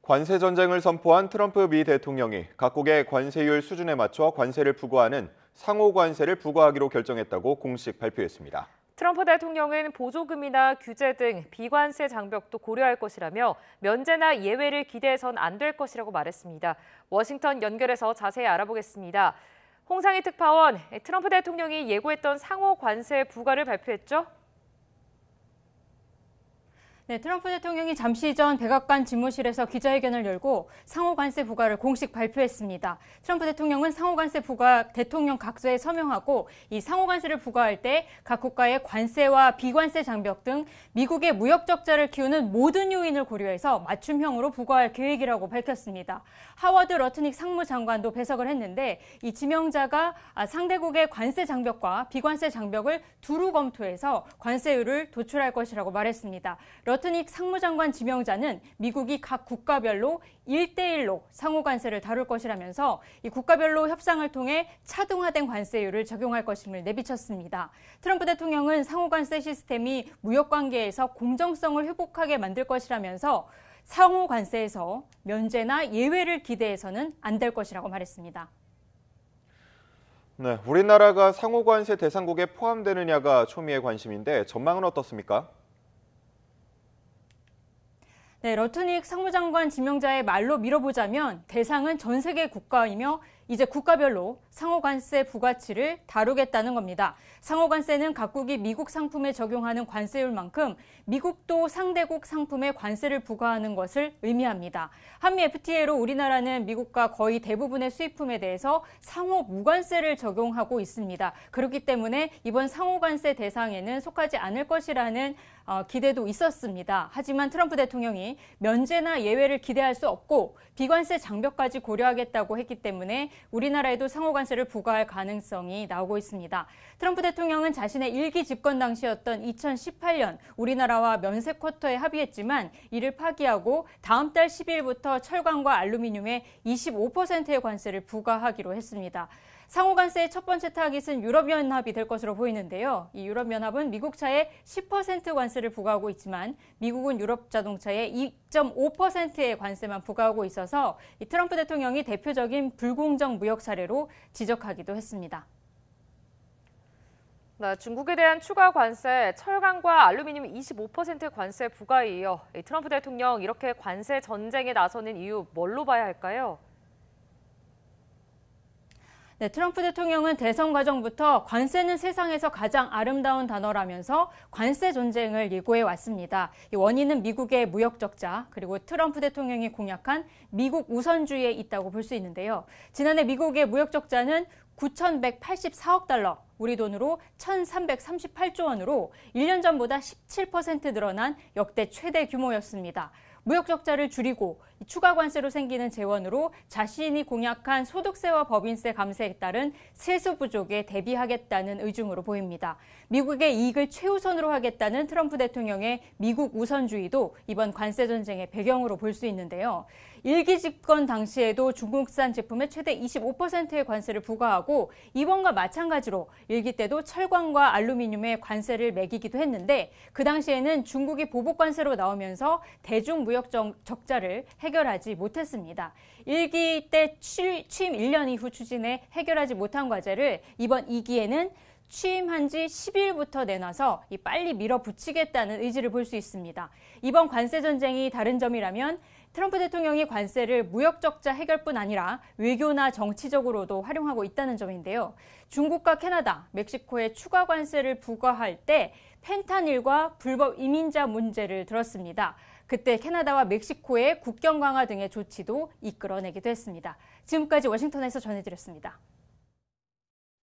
관세 전쟁을 선포한 트럼프 미 대통령이 각국의 관세율 수준에 맞춰 관세를 부과하는 상호 관세를 부과하기로 결정했다고 공식 발표했습니다. 트럼프 대통령은 보조금이나 규제 등 비관세 장벽도 고려할 것이라며 면제나 예외를 기대해선 안 될 것이라고 말했습니다. 워싱턴 연결해서 자세히 알아보겠습니다. 홍상희 특파원, 트럼프 대통령이 예고했던 상호 관세 부과를 발표했죠? 네, 트럼프 대통령이 잠시 전 백악관 집무실에서 기자회견을 열고 상호 관세 부과를 공식 발표했습니다. 트럼프 대통령은 상호 관세 부과 대통령 각서에 서명하고 이 상호 관세를 부과할 때 각 국가의 관세와 비관세 장벽 등 미국의 무역 적자를 키우는 모든 요인을 고려해서 맞춤형으로 부과할 계획이라고 밝혔습니다. 하워드 러트닉 상무장관도 배석을 했는데 이 지명자가 상대국의 관세 장벽과 비관세 장벽을 두루 검토해서 관세율을 도출할 것이라고 말했습니다. 러트닉 상무장관 지명자는 미국이 각 국가별로 1대1로 상호 관세를 다룰 것이라면서 이 국가별로 협상을 통해 차등화된 관세율을 적용할 것임을 내비쳤습니다. 트럼프 대통령은 상호 관세 시스템이 무역 관계에서 공정성을 회복하게 만들 것이라면서 상호 관세에서 면제나 예외를 기대해서는 안 될 것이라고 말했습니다. 네, 우리나라가 상호 관세 대상국에 포함되느냐가 초미의 관심인데 전망은 어떻습니까? 네, 러트닉 상무장관 지명자의 말로 밀어보자면 대상은 전 세계 국가이며 이제 국가별로 상호관세 부과치를 다루겠다는 겁니다. 상호관세는 각국이 미국 상품에 적용하는 관세율만큼 미국도 상대국 상품에 관세를 부과하는 것을 의미합니다. 한미 FTA로 우리나라는 미국과 거의 대부분의 수입품에 대해서 상호 무관세를 적용하고 있습니다. 그렇기 때문에 이번 상호관세 대상에는 속하지 않을 것이라는 기대도 있었습니다. 하지만 트럼프 대통령이 면제나 예외를 기대할 수 없고 비관세 장벽까지 고려하겠다고 했기 때문에 우리나라에도 상호관세를 부과할 가능성이 나오고 있습니다. 트럼프 대통령은 자신의 일기 집권 당시였던 2018년 우리나라와 면세 쿼터에 합의했지만 이를 파기하고 다음 달 10일부터 철강과 알루미늄에 25%의 관세를 부과하기로 했습니다. 상호관세의 첫 번째 타깃은 유럽연합이 될 것으로 보이는데요. 이 유럽연합은 미국 차에 10% 관세를 부과하고 있지만 미국은 유럽 자동차에 2.5%의 관세만 부과하고 있어서 이 트럼프 대통령이 대표적인 불공정 무역 사례로 지적하기도 했습니다. 네, 중국에 대한 추가 관세, 철강과 알루미늄 25% 관세 부과에 이어 트럼프 대통령 이렇게 관세 전쟁에 나서는 이유 뭘로 봐야 할까요? 네, 트럼프 대통령은 대선 과정부터 관세는 세상에서 가장 아름다운 단어라면서 관세 전쟁을 예고해 왔습니다. 이 원인은 미국의 무역 적자 그리고 트럼프 대통령이 공약한 미국 우선주의에 있다고 볼 수 있는데요. 지난해 미국의 무역 적자는 9,184억 달러, 우리 돈으로 1,338조 원으로 1년 전보다 17% 늘어난 역대 최대 규모였습니다. 무역 적자를 줄이고 추가 관세로 생기는 재원으로 자신이 공약한 소득세와 법인세 감세에 따른 세수 부족에 대비하겠다는 의중으로 보입니다. 미국의 이익을 최우선으로 하겠다는 트럼프 대통령의 미국 우선주의도 이번 관세 전쟁의 배경으로 볼 수 있는데요. 일기 집권 당시에도 중국산 제품에 최대 25%의 관세를 부과하고 이번과 마찬가지로 일기 때도 철광과 알루미늄에 관세를 매기기도 했는데 그 당시에는 중국이 보복 관세로 나오면서 대중 무역 적자를 해결하지 못했습니다. 일기 때 취임 1년 이후 추진해 해결하지 못한 과제를 이번 2기에는 취임한 지 10일부터 내놔서 빨리 밀어붙이겠다는 의지를 볼 수 있습니다. 이번 관세 전쟁이 다른 점이라면 트럼프 대통령이 관세를 무역 적자 해결뿐 아니라 외교나 정치적으로도 활용하고 있다는 점인데요. 중국과 캐나다, 멕시코에 추가 관세를 부과할 때 펜타닐과 불법 이민자 문제를 들었습니다. 그때 캐나다와 멕시코의 국경 강화 등의 조치도 이끌어내기도 했습니다. 지금까지 워싱턴에서 전해드렸습니다.